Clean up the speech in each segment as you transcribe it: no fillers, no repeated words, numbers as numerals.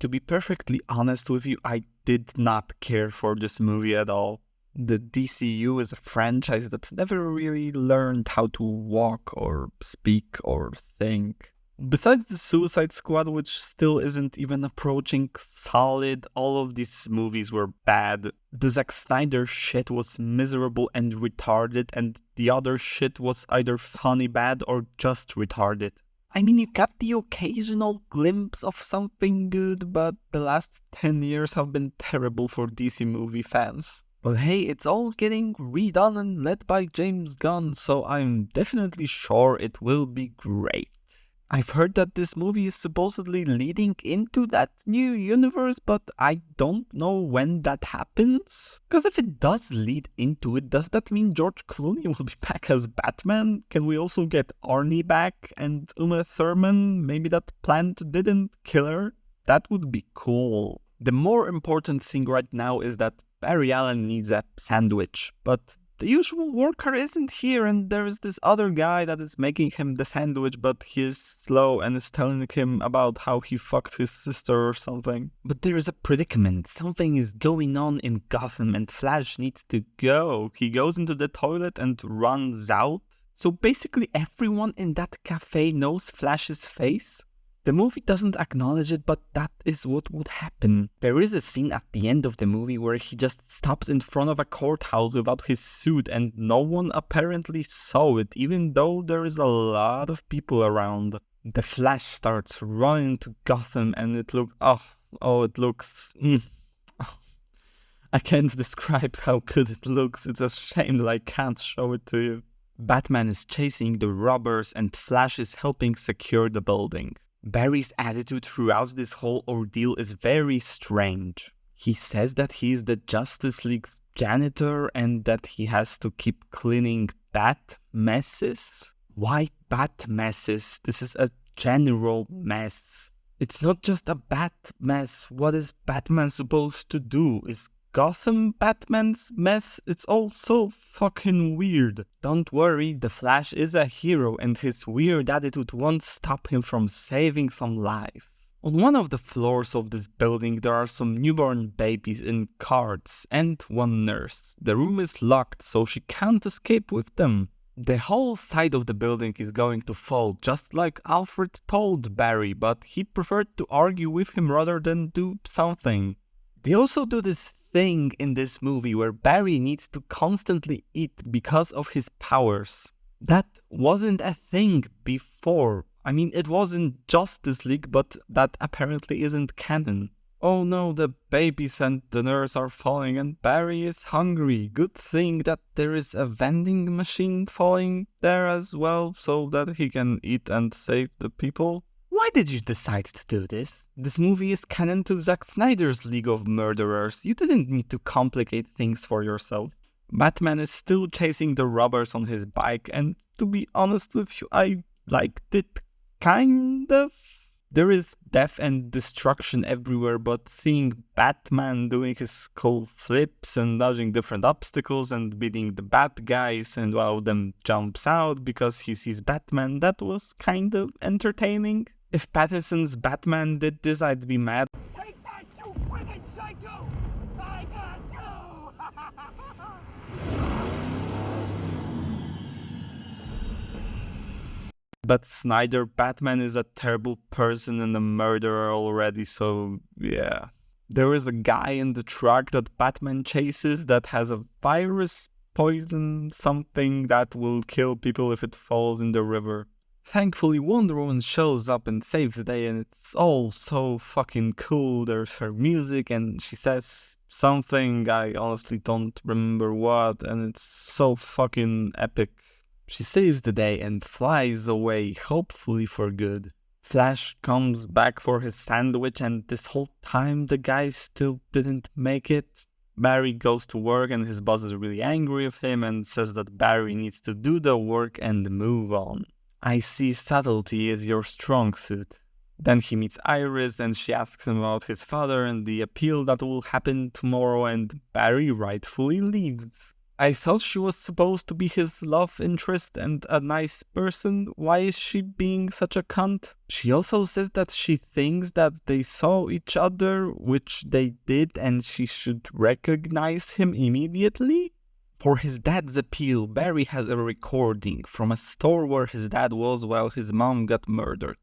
To be perfectly honest with you, I did not care for this movie at all. The DCU is a franchise that never really learned how to walk or speak or think. Besides the Suicide Squad, which still isn't even approaching solid, all of these movies were bad. The Zack Snyder shit was miserable and retarded, and the other shit was either funny bad or just retarded. I mean, you got the occasional glimpse of something good, but the last 10 years have been terrible for DC movie fans. But hey, it's all getting redone and led by James Gunn, so I'm definitely sure it will be great. I've heard that this movie is supposedly leading into that new universe, but I don't know when that happens. Because if it does lead into it, does that mean George Clooney will be back as Batman? Can we also get Arnie back and Uma Thurman? Maybe that plant didn't kill her? That would be cool. The more important thing right now is that Barry Allen needs a sandwich, but the usual worker isn't here, and there is this other guy that is making him the sandwich, but he is slow and is telling him about how he fucked his sister or something. But there is a predicament. Something is going on in Gotham and Flash needs to go. He goes into the toilet and runs out. So basically everyone in that cafe knows Flash's face. The movie doesn't acknowledge it, but that is what would happen. There is a scene at the end of the movie where he just stops in front of a courthouse without his suit and no one apparently saw it, even though there is a lot of people around. The Flash starts running to Gotham and it looks... it looks... I can't describe how good it looks. It's a shame that I can't show it to you. Batman is chasing the robbers and Flash is helping secure the building. Barry's attitude throughout this whole ordeal is very strange. He says that he is the Justice League's janitor and that he has to keep cleaning bat messes. Why bat messes? This is a general mess. It's not just a bat mess. What is Batman supposed to do? Is Gotham Batman's mess? It's all so fucking weird. Don't worry, the Flash is a hero and his weird attitude won't stop him from saving some lives. On one of the floors of this building there are some newborn babies in carts and one nurse. The room is locked so she can't escape with them. The whole side of the building is going to fall, just like Alfred told Barry, but he preferred to argue with him rather than do something. They also do this thing in this movie where Barry needs to constantly eat because of his powers. That wasn't a thing before. I mean, it was in Justice League, but that apparently isn't canon. Oh no, the babies and the nurse are falling and Barry is hungry. Good thing that there is a vending machine falling there as well, so that he can eat and save the people. Why did you decide to do this? This movie is canon to Zack Snyder's League of Murderers. You didn't need to complicate things for yourself. Batman is still chasing the robbers on his bike, and to be honest with you, I liked it, kind of. There is death and destruction everywhere, but seeing Batman doing his cool flips and dodging different obstacles and beating the bad guys and one of them jumps out because he sees Batman, that was kind of entertaining. If Pattinson's Batman did this, I'd be mad. Take that, you friggin' psycho! I got you! But Snyder Batman is a terrible person and a murderer already, so yeah. There is a guy in the truck that Batman chases that has a virus, poison, something that will kill people if it falls in the river. Thankfully, Wonder Woman shows up and saves the day, and it's all so fucking cool. There's her music, and she says something, I honestly don't remember what, and it's so fucking epic. She saves the day and flies away, hopefully for good. Flash comes back for his sandwich, and this whole time the guy still didn't make it. Barry goes to work, and his boss is really angry with him and says that Barry needs to do the work and move on. I see subtlety is your strong suit. Then he meets Iris and she asks him about his father and the appeal that will happen tomorrow, and Barry rightfully leaves. I thought she was supposed to be his love interest and a nice person. Why is she being such a cunt? She also says that she thinks that they saw each other, which they did, and she should recognize him immediately. For his dad's appeal, Barry has a recording from a store where his dad was while his mom got murdered.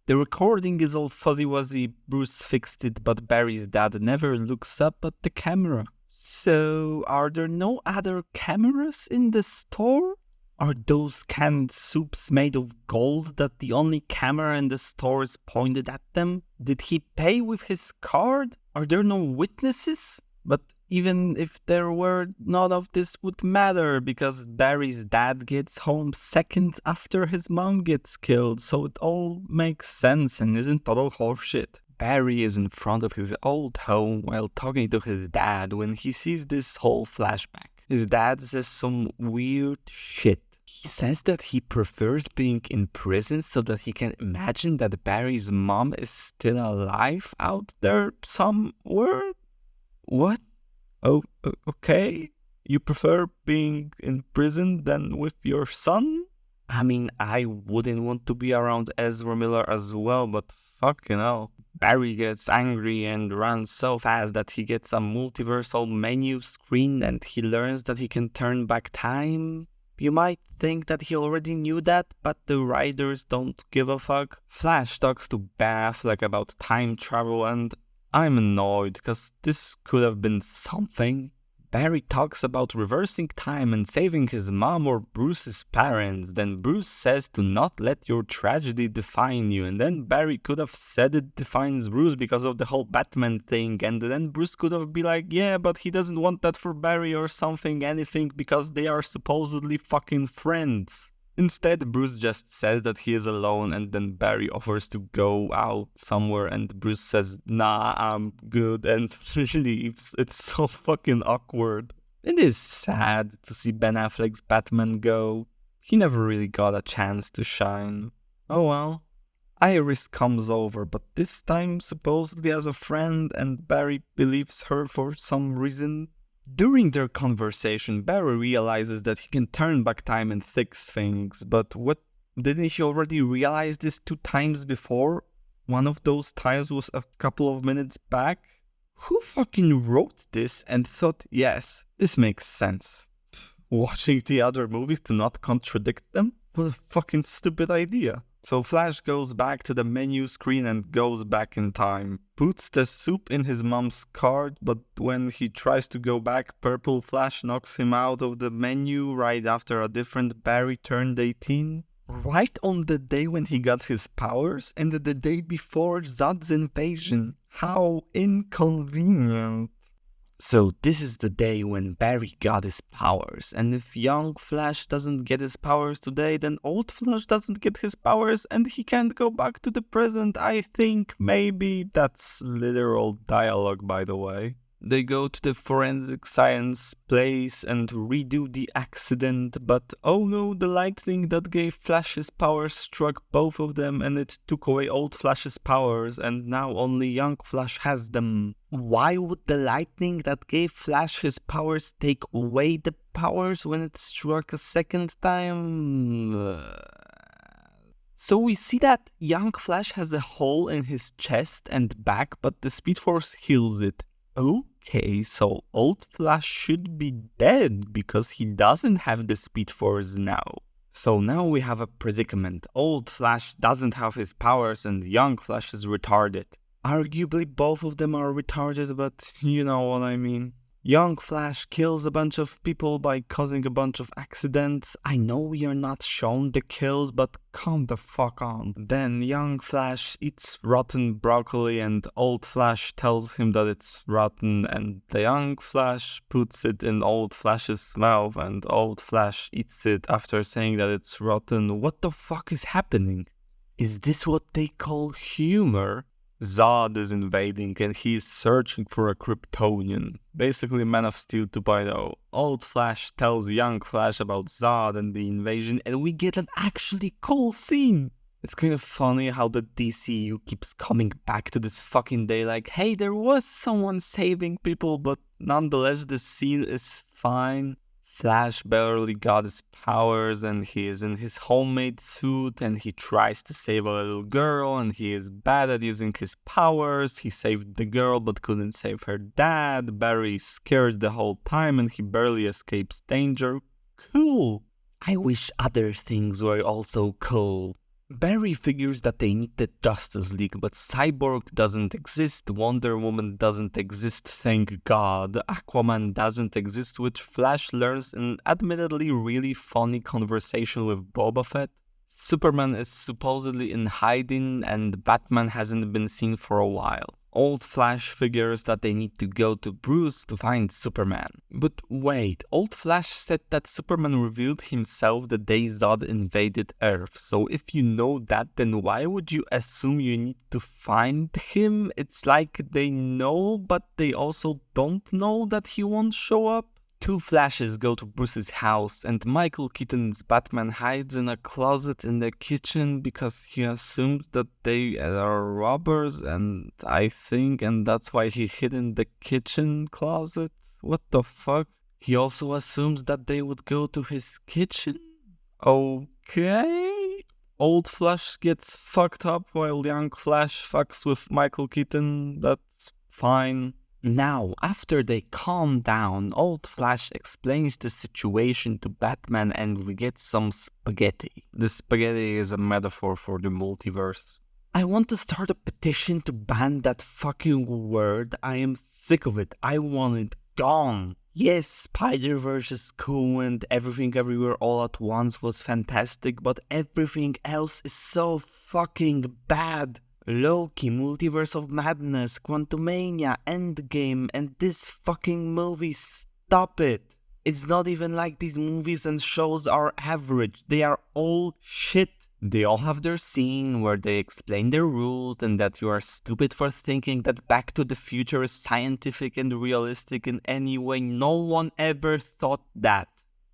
The recording is all fuzzy-wuzzy, Bruce fixed it, but Barry's dad never looks up at the camera. So, are there no other cameras in the store? Are those canned soups made of gold that the only camera in the store is pointed at them? Did he pay with his card? Are there no witnesses? But even if there were, none of this would matter because Barry's dad gets home seconds after his mom gets killed, so it all makes sense and isn't total horseshit. Barry is in front of his old home while talking to his dad when he sees this whole flashback. His dad says some weird shit. He says that he prefers being in prison so that he can imagine that Barry's mom is still alive out there somewhere. What? Oh, okay. You prefer being in prison than with your son? I mean, I wouldn't want to be around Ezra Miller as well, but fucking hell. Barry gets angry and runs so fast that he gets a multiversal menu screen and he learns that he can turn back time. You might think that he already knew that, but the writers don't give a fuck. Flash talks to Ben Affleck about time travel and I'm annoyed because this could have been something. Barry talks about reversing time and saving his mom or Bruce's parents. Then Bruce says to not let your tragedy define you. And then Barry could have said it defines Bruce because of the whole Batman thing. And then Bruce could have been like, yeah, but he doesn't want that for Barry or something, anything, because they are supposedly fucking friends. Instead, Bruce just says that he is alone and then Barry offers to go out somewhere and Bruce says, nah, I'm good, and leaves. It's so fucking awkward. It is sad to see Ben Affleck's Batman go. He never really got a chance to shine. Oh well. Iris comes over, but this time supposedly as a friend, and Barry believes her for some reason. During their conversation, Barry realizes that he can turn back time and fix things, but what, didn't he already realize this 2 times before? One of those times was a couple of minutes back? Who fucking wrote this and thought, yes, this makes sense? Watching the other movies to not contradict them? What a fucking stupid idea. So Flash goes back to the menu screen and goes back in time. Puts the soup in his mom's cart, but when he tries to go back, Purple Flash knocks him out of the menu right after a different Barry turned 18. Right on the day when he got his powers, and the day before Zod's invasion. How inconvenient. So this is the day when Barry got his powers, and if young Flash doesn't get his powers today, then old Flash doesn't get his powers and he can't go back to the present. I think maybe that's literal dialogue, by the way. They go to the forensic science place and redo the accident, but oh no, the lightning that gave Flash his powers struck both of them and it took away old Flash's powers, and now only young Flash has them. Why would the lightning that gave Flash his powers take away the powers when it struck a second time? So we see that young Flash has a hole in his chest and back, but the Speed Force heals it. Okay, so old Flash should be dead because he doesn't have the Speed Force now. So now we have a predicament. Old Flash doesn't have his powers and young Flash is retarded. Arguably both of them are retarded, but you know what I mean. Young Flash kills a bunch of people by causing a bunch of accidents. I know we are not shown the kills, but calm the fuck on. Then young Flash eats rotten broccoli and old Flash tells him that it's rotten, and the young Flash puts it in old Flash's mouth and old Flash eats it after saying that it's rotten. What the fuck is happening? Is this what they call humor? Zod is invading and he is searching for a Kryptonian. Basically Man of Steel 2.0. Old Flash tells young Flash about Zod and the invasion and we get an actually cool scene. It's kind of funny how the DCU keeps coming back to this fucking day like, hey, there was someone saving people, but nonetheless the scene is fine. Flash barely got his powers and he is in his homemade suit and he tries to save a little girl and he is bad at using his powers. He saved the girl but couldn't save her dad. Barry is scared the whole time and he barely escapes danger. Cool. I wish other things were also cool. Barry figures that they need the Justice League, but Cyborg doesn't exist, Wonder Woman doesn't exist, thank God, Aquaman doesn't exist, which Flash learns in admittedly really funny conversation with Boba Fett. Superman is supposedly in hiding and Batman hasn't been seen for a while. Old Flash figures that they need to go to Bruce to find Superman. But wait, Old Flash said that Superman revealed himself the day Zod invaded Earth, so if you know that, then why would you assume you need to find him? It's like they know, but they also don't know that he won't show up. Two Flashes go to Bruce's house and Michael Keaton's Batman hides in a closet in the kitchen because he assumed that they are robbers and that's why he hid in the kitchen closet. What the fuck? He also assumes that they would go to his kitchen? Okay. Old Flash gets fucked up while young Flash fucks with Michael Keaton. That's fine. Now, after they calm down, Old Flash explains the situation to Batman and we get some spaghetti. The spaghetti is a metaphor for the multiverse. I want to start a petition to ban that fucking word. I am sick of it. I want it gone. Yes, Spider-Verse is cool and Everything Everywhere All at Once was fantastic, but everything else is so fucking bad. Loki, Multiverse of Madness, Quantumania, Endgame, and this fucking movie, stop it. It's not even like these movies and shows are average, they are all shit. They all have their scene where they explain their rules and that you are stupid for thinking that Back to the Future is scientific and realistic in any way. No one ever thought that.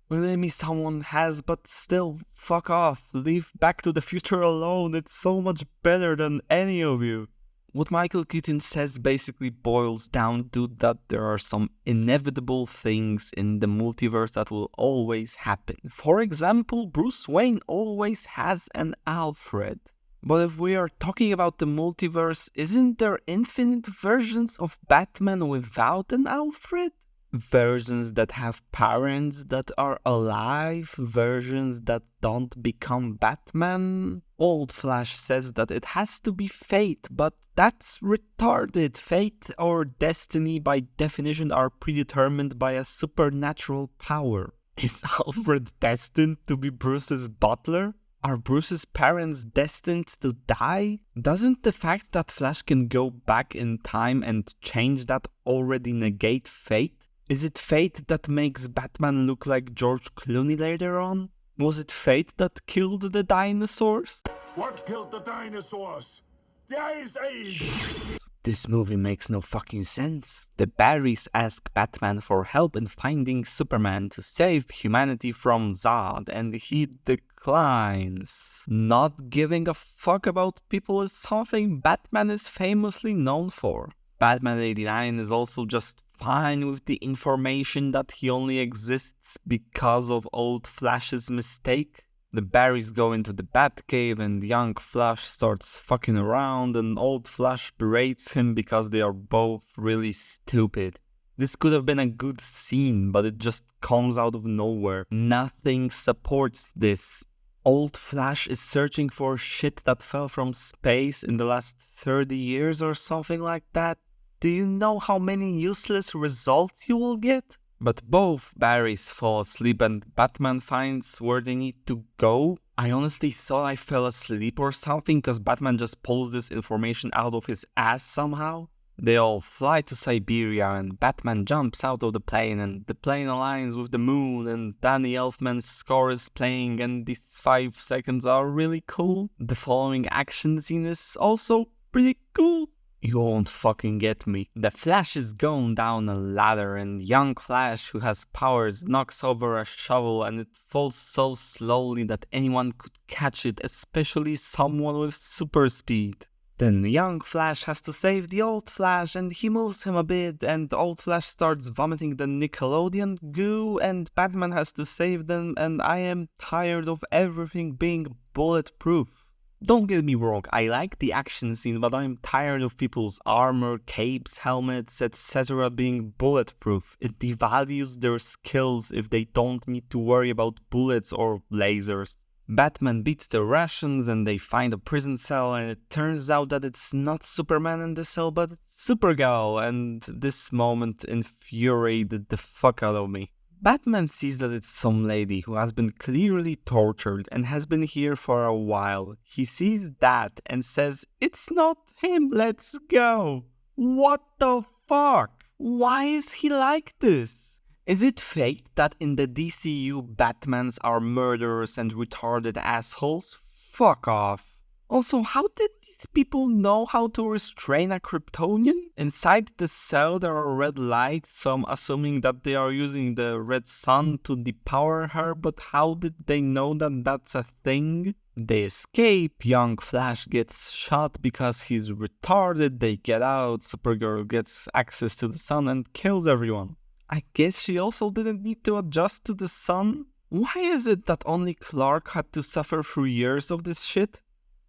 Well, maybe someone has, but still, fuck off. Leave Back to the Future alone. It's so much better than any of you. What Michael Keaton says basically boils down to that there are some inevitable things in the multiverse that will always happen. For example, Bruce Wayne always has an Alfred. But if we are talking about the multiverse, isn't there infinite versions of Batman without an Alfred? Versions that have parents that are alive, versions that don't become Batman. Old Flash says that it has to be fate, but that's retarded. Fate or destiny by definition are predetermined by a supernatural power. Is Alfred destined to be Bruce's butler? Are Bruce's parents destined to die? Doesn't the fact that Flash can go back in time and change that already negate fate? Is it fate that makes Batman look like George Clooney later on? Was it fate that killed the dinosaurs? What killed the dinosaurs? The Ice Age! This movie makes no fucking sense. The Barrys ask Batman for help in finding Superman to save humanity from Zod, and he declines. Not giving a fuck about people is something Batman is famously known for. Batman 89 is also just fine with the information that he only exists because of Old Flash's mistake. The Barrys go into the Batcave and young Flash starts fucking around and Old Flash berates him because they are both really stupid. This could have been a good scene, but it just comes out of nowhere. Nothing supports this. Old Flash is searching for shit that fell from space in the last 30 years or something like that. Do you know how many useless results you will get? But both Barrys fall asleep and Batman finds where they need to go. I honestly thought I fell asleep or something because Batman just pulls this information out of his ass somehow. They all fly to Siberia and Batman jumps out of the plane and the plane aligns with the moon and Danny Elfman's score is playing and these 5 seconds are really cool. The following action scene is also pretty cool. You won't fucking get me. The Flash is going down a ladder and young Flash, who has powers, knocks over a shovel and it falls so slowly that anyone could catch it, especially someone with super speed. Then young Flash has to save the old Flash and he moves him a bit and old Flash starts vomiting the Nickelodeon goo and Batman has to save them and I am tired of everything being bulletproof. Don't get me wrong, I like the action scene, but I'm tired of people's armor, capes, helmets, etc. being bulletproof. It devalues their skills if they don't need to worry about bullets or lasers. Batman beats the Russians and they find a prison cell and it turns out that it's not Superman in the cell but it's Supergirl and this moment infuriated the fuck out of me. Batman sees that it's some lady who has been clearly tortured and has been here for a while. He sees that and says, "It's not him, let's go." What the fuck? Why is he like this? Is it fate that in the DCU Batmans are murderers and retarded assholes? Fuck off. Also, how did these people know how to restrain a Kryptonian? Inside the cell there are red lights, so I'm assuming that they are using the red sun to depower her, but how did they know that that's a thing? They escape, young Flash gets shot because he's retarded, they get out, Supergirl gets access to the sun and kills everyone. I guess she also didn't need to adjust to the sun? Why is it that only Clark had to suffer through years of this shit?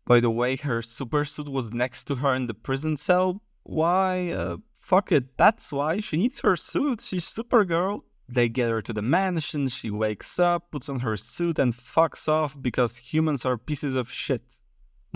By the way, her supersuit was next to her in the prison cell. Why? Fuck it, that's why. She needs her suit, she's Supergirl. They get her to the mansion, she wakes up, puts on her suit and fucks off because humans are pieces of shit.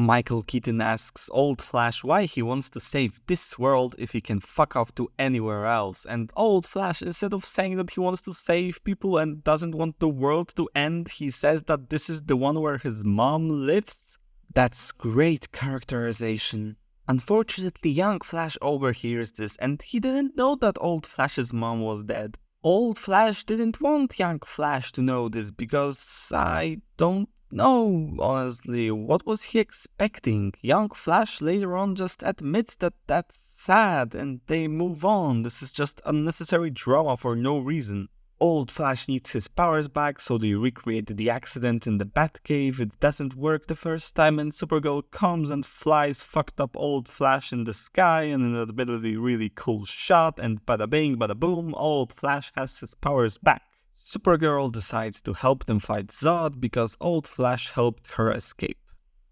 Michael Keaton asks Old Flash why he wants to save this world if he can fuck off to anywhere else, and Old Flash, instead of saying that he wants to save people and doesn't want the world to end, he says that this is the one where his mom lives. That's great characterization. Unfortunately, young Flash overhears this and he didn't know that Old Flash's mom was dead. Old Flash didn't want young Flash to know this because I don't know, honestly. What was he expecting? Young Flash later on just admits that that's sad and they move on. This is just unnecessary drama for no reason. Old Flash needs his powers back, so they recreate the accident in the Batcave. It doesn't work the first time and Supergirl comes and flies fucked up Old Flash in the sky and in an admittedly really cool shot, and bada bing bada boom, Old Flash has his powers back. Supergirl decides to help them fight Zod because Old Flash helped her escape.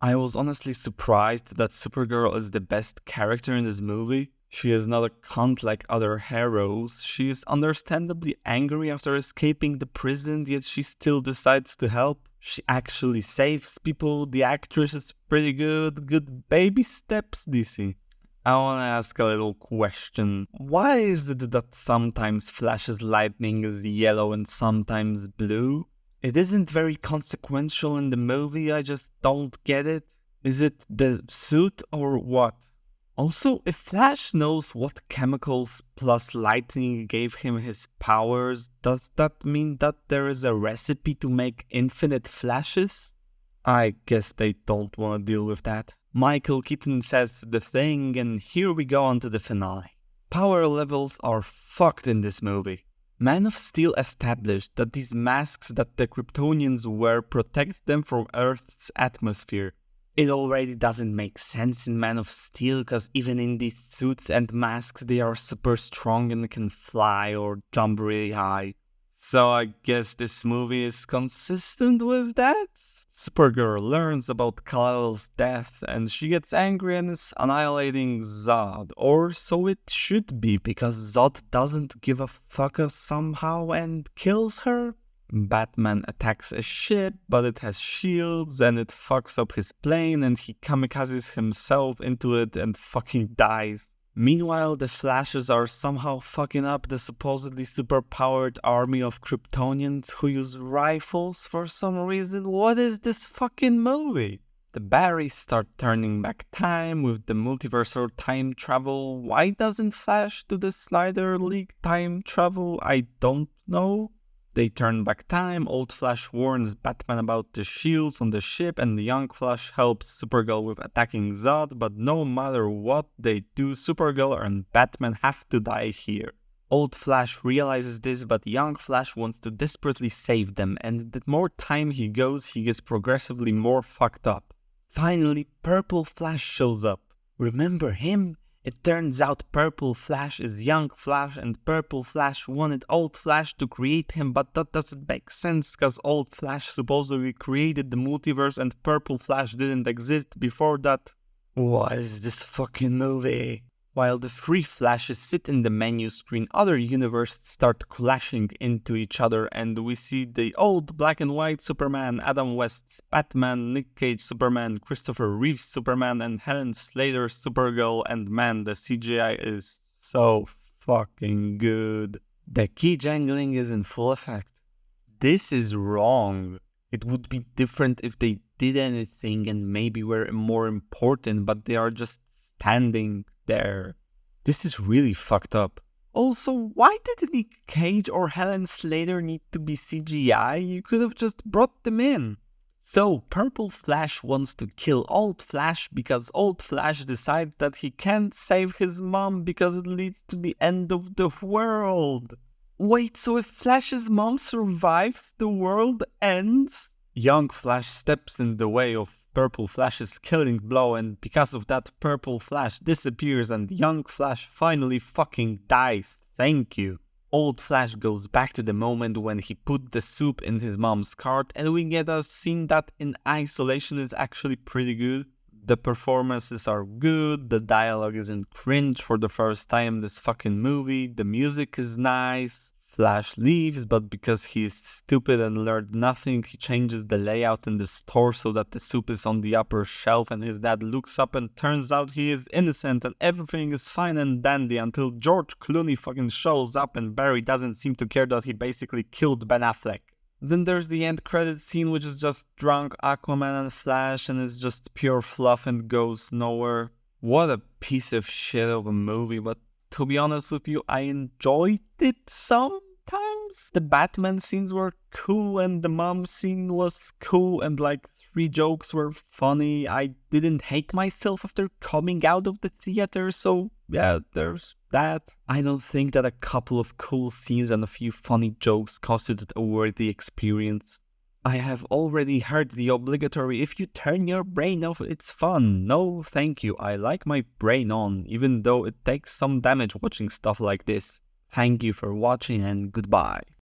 I was honestly surprised that Supergirl is the best character in this movie. She is not a cunt like other heroes. She is understandably angry after escaping the prison, yet she still decides to help. She actually saves people. The actress is pretty good. Good baby steps, DC. I wanna ask a little question. Why is it that sometimes Flash's lightning is yellow and sometimes blue? It isn't very consequential in the movie, I just don't get it. Is it the suit or what? Also, if Flash knows what chemicals plus lightning gave him his powers, does that mean that there is a recipe to make infinite Flashes? I guess they don't want to deal with that. Michael Keaton says the thing, and here we go on to the finale. Power levels are fucked in this movie. Man of Steel established that these masks that the Kryptonians wear protect them from Earth's atmosphere. It already doesn't make sense in Man of Steel, because even in these suits and masks they are super strong and can fly or jump really high. So I guess this movie is consistent with that? Supergirl learns about Kal-El's death and she gets angry and is annihilating Zod. Or so it should be, because Zod doesn't give a fuck somehow and kills her. Batman attacks a ship, but it has shields and it fucks up his plane and he kamikazes himself into it and fucking dies. Meanwhile, the Flashes are somehow fucking up the supposedly superpowered army of Kryptonians who use rifles for some reason. What is this fucking movie? The Barrys start turning back time with the multiversal time travel. Why doesn't Flash do the Snyder League time travel? I don't know. They turn back time, Old Flash warns Batman about the shields on the ship and the young Flash helps Supergirl with attacking Zod, but no matter what they do, Supergirl and Batman have to die here. Old Flash realizes this, but young Flash wants to desperately save them, and the more time he goes, he gets progressively more fucked up. Finally, Purple Flash shows up. Remember him? It turns out Purple Flash is young Flash and Purple Flash wanted Old Flash to create him, but that doesn't make sense cause Old Flash supposedly created the multiverse and Purple Flash didn't exist before that. What is this fucking movie? While the three Flashes sit in the menu screen, other universes start clashing into each other and we see the old black and white Superman, Adam West's Batman, Nick Cage Superman, Christopher Reeve's Superman, and Helen Slater's Supergirl, and man, the CGI is so fucking good. The key jangling is in full effect. This is wrong. It would be different if they did anything and maybe were more important, but they are just standing there. This is really fucked up. Also, why did Nick Cage or Helen Slater need to be CGI? You could have just brought them in. So, Purple Flash wants to kill Old Flash because Old Flash decides that he can't save his mom because it leads to the end of the world. Wait, so if Flash's mom survives, the world ends? Young Flash steps in the way of Purple Flash's killing blow, and because of that, Purple Flash disappears and Young Flash finally fucking dies. Thank you. Old Flash goes back to the moment when he put the soup in his mom's cart, and we get a scene that in isolation is actually pretty good. The performances are good, the dialogue isn't cringe for the first time in this fucking movie, the music is nice. Flash leaves, but because he is stupid and learned nothing, he changes the layout in the store so that the soup is on the upper shelf and his dad looks up and turns out he is innocent and everything is fine and dandy until George Clooney fucking shows up and Barry doesn't seem to care that he basically killed Ben Affleck. Then there's the end credit scene, which is just drunk Aquaman and Flash and it's just pure fluff and goes nowhere. What a piece of shit of a movie, but to be honest with you, I enjoyed it sometimes. The Batman scenes were cool and the mom scene was cool and like 3 jokes were funny. I didn't hate myself after coming out of the theater, so yeah, there's that. I don't think that a couple of cool scenes and a few funny jokes constituted a worthy experience. I have already heard the obligatory "if you turn your brain off, it's fun." No, thank you. I like my brain on, even though it takes some damage watching stuff like this. Thank you for watching and goodbye.